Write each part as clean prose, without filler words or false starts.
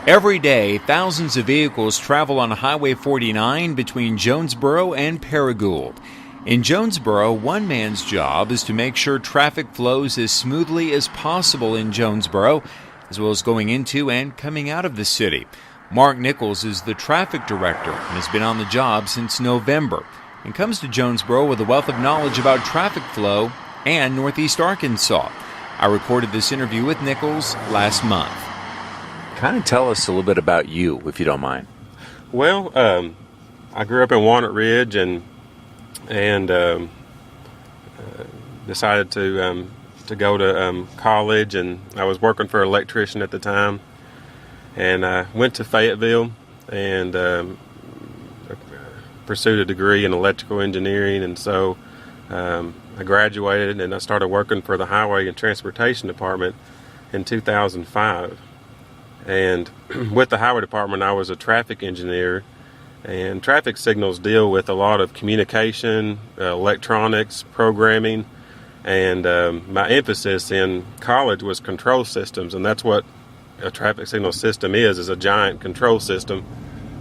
Every day, thousands of vehicles travel on Highway 49 between Jonesboro and Paragould. In Jonesboro, one man's job is to make sure traffic flows as smoothly as possible in Jonesboro, as well as going into and coming out of the city. Mark Nichols is the traffic director and has been on the job since November and comes to Jonesboro with a wealth of knowledge about traffic flow and Northeast Arkansas. I recorded this interview with Nichols last month. Kind of tell us a little bit about you, if you don't mind. Well, I grew up in Walnut Ridge and decided to go to college, and I was working for an electrician at the time, and I went to Fayetteville and pursued a degree in electrical engineering, and so I graduated and I started working for the Highway and Transportation Department in 2005. And with the Highway Department, I was a traffic engineer, and traffic signals deal with a lot of communication, electronics, programming, and my emphasis in college was control systems, and that's what a traffic signal system is a giant control system.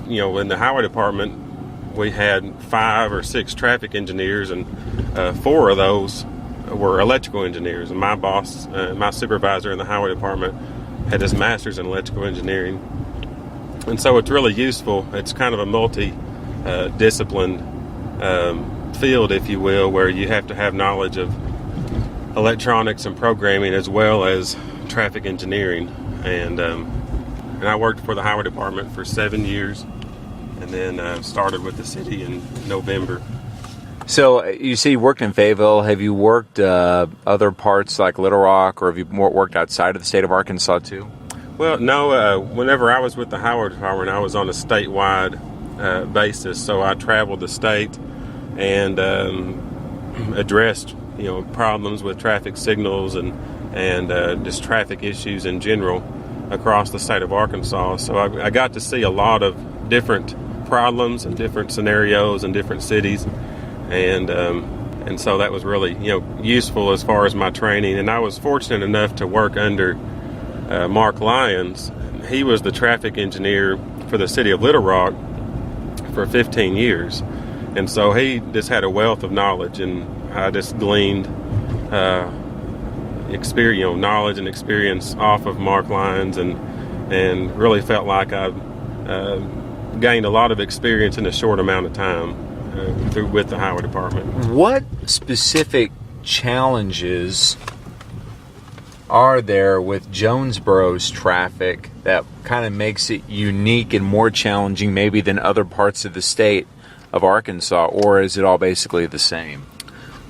You know, in the Highway Department, we had 5 or 6 traffic engineers, and 4 of those were electrical engineers, and my boss, my supervisor in the Highway Department, had his master's in electrical engineering. And so it's really useful. It's kind of a multi-disciplined field, if you will, where you have to have knowledge of electronics and programming as well as traffic engineering. And I worked for the Highway Department for 7 years, and then started with the city in November. So you say you worked in Fayetteville. Have you worked other parts like Little Rock, or have you worked outside of the state of Arkansas too? Well, no. Whenever I was with the Highway Department, I was on a statewide basis. So I traveled the state and addressed, problems with traffic signals and just traffic issues in general across the state of Arkansas. So I got to see a lot of different problems and different scenarios in different cities. And so that was really, useful as far as my training. And I was fortunate enough to work under Mark Lyons. He was the traffic engineer for the city of Little Rock for 15 years. And so he just had a wealth of knowledge, and I just gleaned experience, knowledge and experience off of Mark Lyons, and really felt like I gained a lot of experience in a short amount of time. With the Highway Department. What specific challenges are there with Jonesboro's traffic that kind of makes it unique and more challenging maybe than other parts of the state of Arkansas, or is it all basically the same?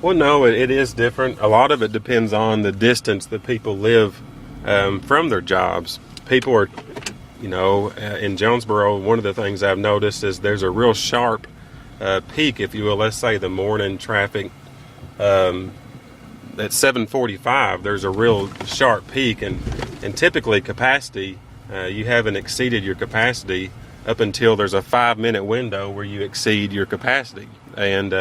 Well, no, it is different. A lot of it depends on the distance that people live from their jobs. People are, in Jonesboro, one of the things I've noticed is there's a real sharp peak, if you will. Let's say the morning traffic at 7:45, there's a real sharp peak, and typically capacity, you haven't exceeded your capacity up until there's a 5-minute window where you exceed your capacity, and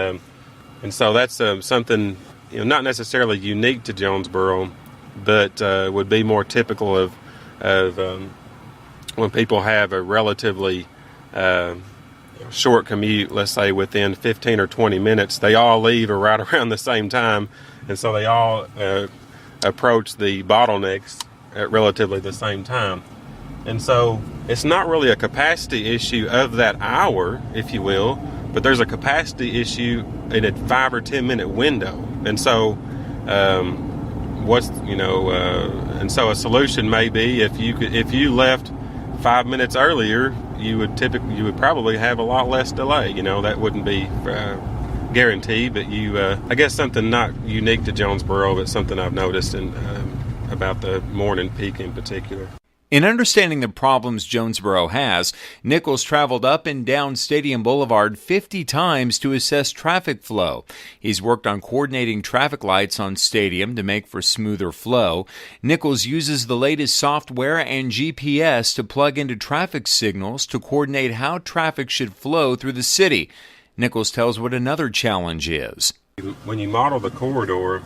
so that's something not necessarily unique to Jonesboro, but would be more typical of when people have a relatively short commute, let's say within 15 or 20 minutes, they all leave right around the same time, and so they all approach the bottlenecks at relatively the same time. And so it's not really a capacity issue of that hour, if you will, but there's a capacity issue in a 5 or 10 minute window. And so and so a solution may be if you left 5 minutes earlier, you would probably have a lot less delay. That wouldn't be guaranteed, but I guess something not unique to Jonesboro, but something I've noticed about the morning peak in particular. In understanding the problems Jonesboro has, Nichols traveled up and down Stadium Boulevard 50 times to assess traffic flow. He's worked on coordinating traffic lights on Stadium to make for smoother flow. Nichols uses the latest software and GPS to plug into traffic signals to coordinate how traffic should flow through the city. Nichols tells what another challenge is. When you model the corridor,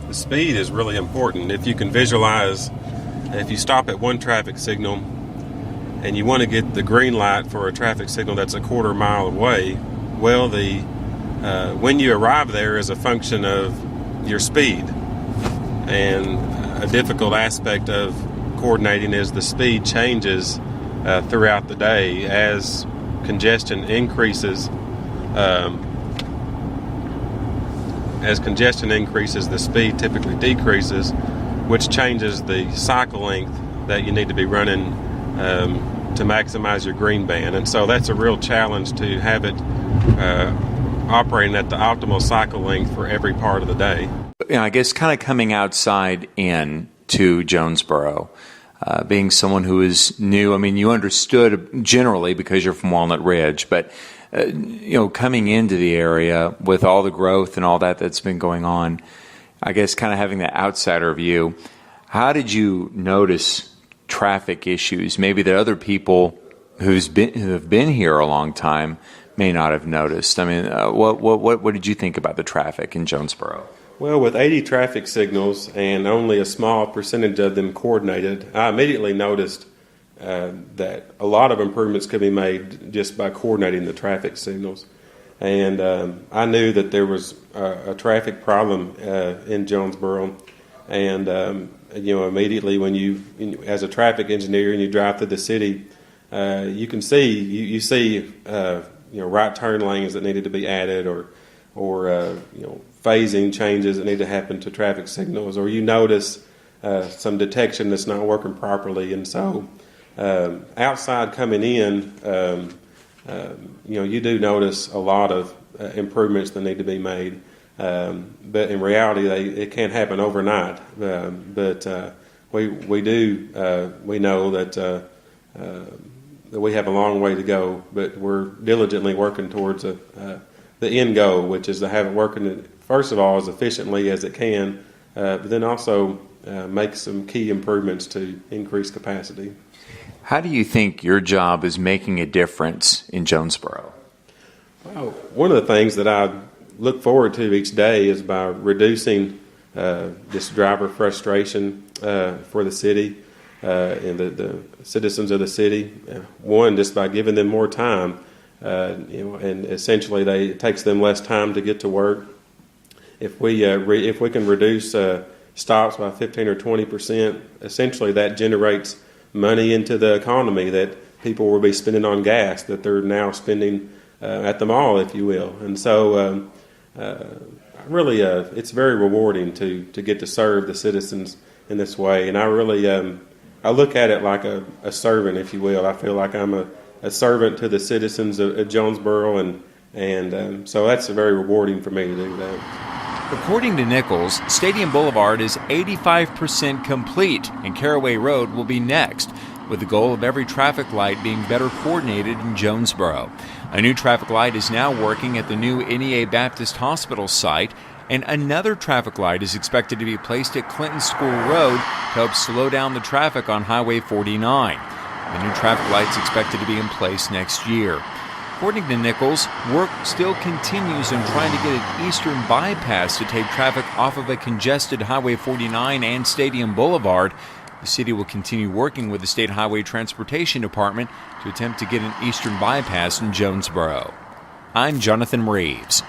the speed is really important. If you can visualize, if you stop at one traffic signal and you want to get the green light for a traffic signal that's a quarter mile away, well, when you arrive there is a function of your speed. And a difficult aspect of coordinating is the speed changes throughout the day as congestion increases. As congestion increases, the speed typically decreases, which changes the cycle length that you need to be running to maximize your green band. And so that's a real challenge to have it operating at the optimal cycle length for every part of the day. I guess kind of coming outside in to Jonesboro, being someone who is new, I mean, you understood generally because you're from Walnut Ridge, but coming into the area with all the growth and all that's been going on, I guess kind of having the outsider view, how did you notice traffic issues maybe that other people who have been here a long time may not have noticed? I mean, what did you think about the traffic in Jonesboro? Well, with 80 traffic signals and only a small percentage of them coordinated, I immediately noticed that a lot of improvements could be made just by coordinating the traffic signals. And I knew that there was a traffic problem in Jonesboro. And, immediately when you, as a traffic engineer, and you drive through the city, you can see, you see, right turn lanes that needed to be added or phasing changes that need to happen to traffic signals, or you notice some detection that's not working properly. And so outside coming in, you do notice a lot of improvements that need to be made. But in reality, it can't happen overnight. But we know that we have a long way to go, but we're diligently working towards the end goal, which is to have it working, first of all, as efficiently as it can, but then also make some key improvements to increase capacity. How do you think your job is making a difference in Jonesboro? Well, one of the things that I look forward to each day is by reducing this driver frustration for the city and the citizens of the city. One, just by giving them more time, and essentially it takes them less time to get to work. If we can reduce stops by 15 or 20%, essentially that generates money into the economy that people will be spending on gas that they're now spending at the mall, if you will. And so really it's very rewarding to get to serve the citizens in this way. And I really I look at it like a servant, if you will. I feel like I'm a servant to the citizens of Jonesboro, and so that's very rewarding for me to do that. According to Nichols, Stadium Boulevard is 85% complete, and Caraway Road will be next, with the goal of every traffic light being better coordinated in Jonesboro. A new traffic light is now working at the new NEA Baptist Hospital site, and another traffic light is expected to be placed at Clinton School Road to help slow down the traffic on Highway 49. The new traffic light is expected to be in place next year. According to Nichols, work still continues in trying to get an eastern bypass to take traffic off of a congested Highway 49 and Stadium Boulevard. The city will continue working with the State Highway Transportation Department to attempt to get an eastern bypass in Jonesboro. I'm Jonathan Reeves.